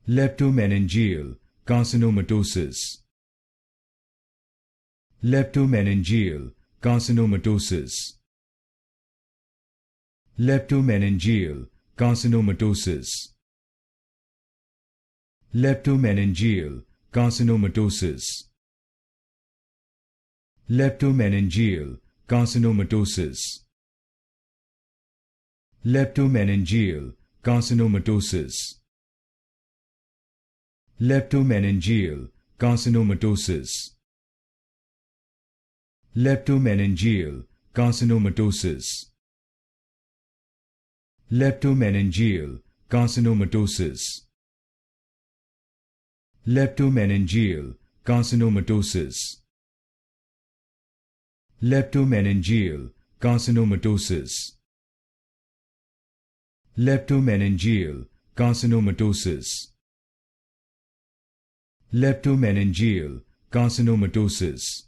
Leptomeningeal Carcinomatosis. Leptomeningeal Carcinomatosis. Leptomeningeal Carcinomatosis. Leptomeningeal Carcinomatosis. Leptomeningeal Carcinomatosis. Leptomeningeal Carcinomatosis. Leptomeningeal Carcinomatosis. Leptomeningeal Carcinomatosis. Leptomeningeal Carcinomatosis. Leptomeningeal Carcinomatosis. Leptomeningeal Carcinomatosis. Leptomeningeal Carcinomatosis. Leptomeningeal Carcinomatosis.